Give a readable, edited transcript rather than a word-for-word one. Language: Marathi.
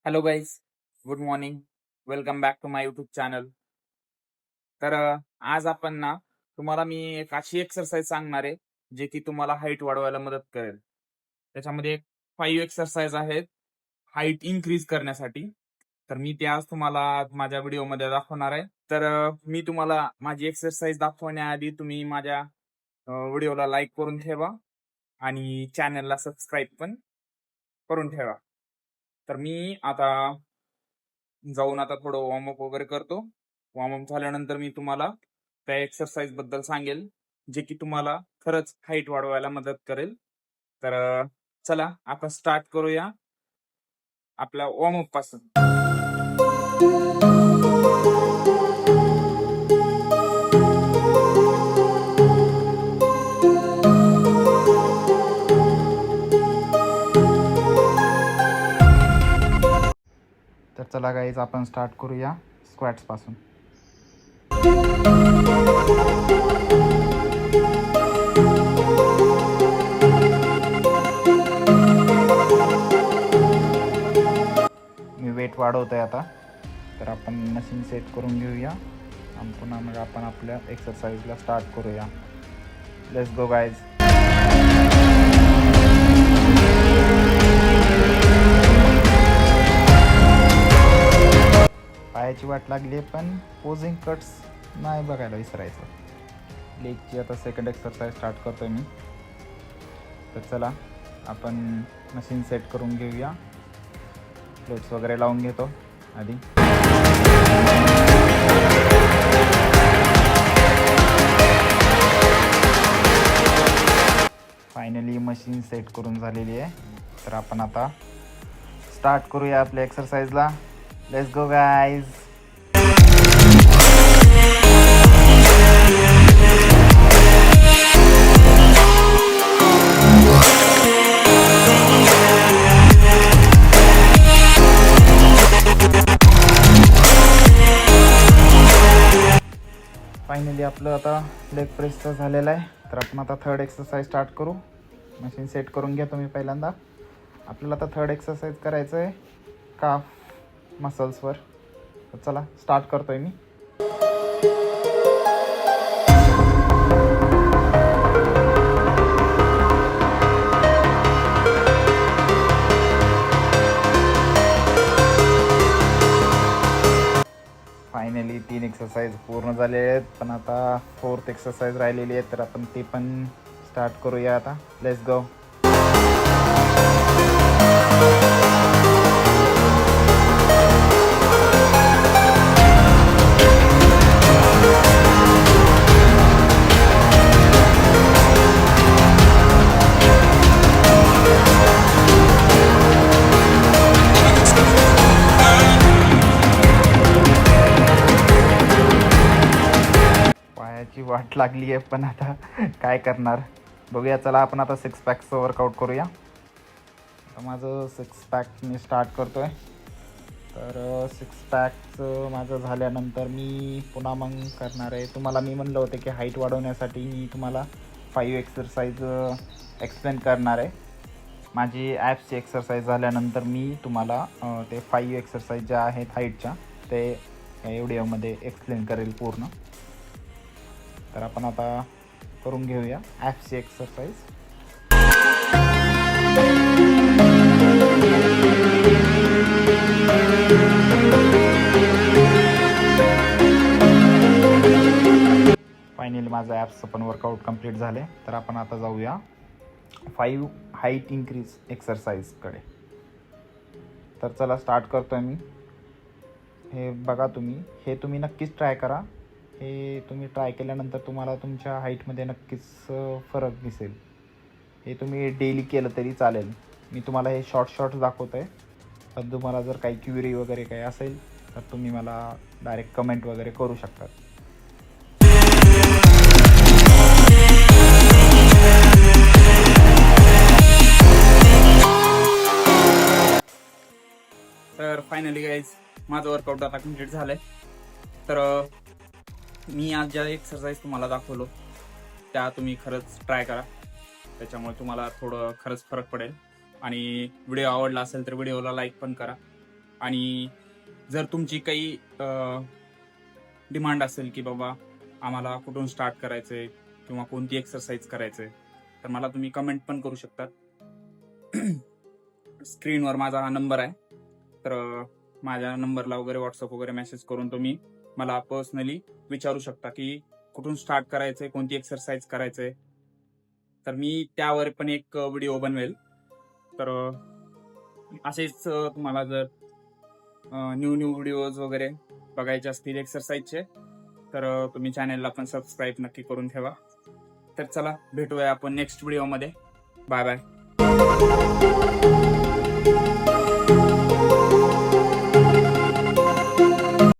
Hello guys, good morning. Welcome back to my YouTube channel. आज आपण ना तुम्हाला मी एक अशी एक्सरसाइज सांगणार आहे जे की तुम्हाला हाईट वाढवायला मदत करेल. त्याच्यामध्ये 5 एक्सरसाइज आहेत हाईट इन्क्रीज करण्यासाठी. तर मी ते आज तुम्हाला माझ्या व्हिडिओमध्ये दाखवणार आहे. मी तुम्हाला माझी एक्सरसाइज दाखवण्याआधी तुम्ही माझ्या व्हिडिओला लाईक करून ठेवा आणि चॅनलला सबस्क्राईब पण करून ठेवा. तर मी आता जाऊन आता थोडं वॉर्मअप वगैरे करतो. वॉर्मअप झाल्यानंतर मी तुम्हाला त्या एक्सरसाइज बद्दल सांगेल जे की तुम्हाला खरंच हाईट वाढवायला मदत करेल. चला आपण स्टार्ट करूया आपल्या वॉर्मअप पासून. तर चला गाईज आपण स्टार्ट करूया स्क्वॅट्स पासून. मी वेट वाढवतोय आता. तर आपण मशीन सेट करून घेऊया आणि पुन्हा मग आपण आपल्या एक्सरसाइजला स्टार्ट करूया. Let's go guys. पायाची वाट लागली आहे पण पोझिंग कट्स नाही बघायला विसरायचं. लेगची आता सेकंड एक्सरसाइज स्टार्ट करतोय मी. तर चला आपण मशीन सेट करून घेऊया. प्लेट्स वगैरे लावून घेतो आधी. फायनली मशीन सेट करून झालेली आहे. तर आपण आता स्टार्ट करूया आपल्या एक्सरसाइजला. Let's go guys. फायनली आपलं आता लेग प्रेसचं झालेलं आहे. तर आपण आता थर्ड एक्सरसाइज स्टार्ट करू. मशीन सेट करून घ्या तुम्ही पहिल्यांदा. आपल्याला आता थर्ड एक्सरसाइज करायचं आहे काफ मसल्सवर. तर चला स्टार्ट करतोय मी. फायनली 3 एक्सरसाइज पूर्ण झाले आहेत, पण आता 4th एक्सरसाइज राहिलेली आहे. तर आपण ती पण स्टार्ट करूया आता. Let's go. पायाची वाट लागली आहे पण आता काय करणार बघूया. चला आपण आता 6 पॅकचं वर्कआउट करूया. आता माझं 6 पॅक मी स्टार्ट करतो आहे. तर 6 पॅकचं माझं झाल्यानंतर मी पुन्हा मग करणार आहे. तुम्हाला मी म्हणलं होतं की हाईट वाढवण्यासाठी मी तुम्हाला 5 एक्सरसाइज एक्सप्लेन करणार आहे. माझी ॲप्सची एक्सरसाइज झाल्यानंतर मी तुम्हाला ते 5 एक्सरसाइज ज्या आहेत हाईटच्या ते या व्हिडिओमध्ये एक्सप्लेन करेल पूर्ण. तर आपण आता करून घेऊया ॲप्सची एक्सरसाइज. फायनली माझं ॲप्सचं पण वर्कआउट कंप्लीट झाले. तर आपण आता जाऊया 5 हाईट इन्क्रीज एक्सरसाइजकडे. तर चला स्टार्ट करतो आहे मी. हे बघा तुम्ही, हे तुम्ही नक्कीच ट्राय करा. हे तुम्ही ट्राय केल्यानंतर तुम्हाला तुमच्या हाईटमध्ये नक्कीच फरक दिसेल. हे तुम्ही डेली केलं तरी चालेल. मी तुम्हाला हे शॉर्ट्स दाखवतो आहे. पण तुम्हाला जर काही क्युरी वगैरे काही असेल तर तुम्ही मला डायरेक्ट कमेंट वगैरे करू शकतात. तर फायनली गाईज माझं वर्कआउट आता कम्प्लीट झालंय. तर मी आज ज्या एक्सरसाइज तुम्हाला दाखवलो त्या तुम्ही खरंच ट्राय करा. त्याच्यामुळे तुम्हाला थोडं खरंच फरक पडेल. आणि व्हिडिओ आवडला असेल तर व्हिडिओला लाईक पण करा. आणि जर तुमची काही डिमांड असेल की बाबा आम्हाला कुठून स्टार्ट करायचंय किंवा कोणती एक्सरसाइज करायचंय, तर मला तुम्ही कमेंट पण करू शकता. स्क्रीनवर माझा हा नंबर आहे, तर माझ्या नंबरला वगैरे व्हॉट्सअप वगैरे मेसेज करून तुम्ही मला पर्सनली विचारू शकता की कुठून स्टार्ट करायचंय, कोणती एक्सरसाइज करायचंय. तर मी त्यावर पण एक व्हिडिओ बनवेल. तर असेच तुम्हाला जर न्यू व्हिडिओज वगैरे बघायचे असतील एक्सरसाइजचे, तर तुम्ही चॅनलला पण सबस्क्राईब नक्की करून ठेवा. तर चला, भेटूया आपण नेक्स्ट व्हिडिओमध्ये. Bye bye.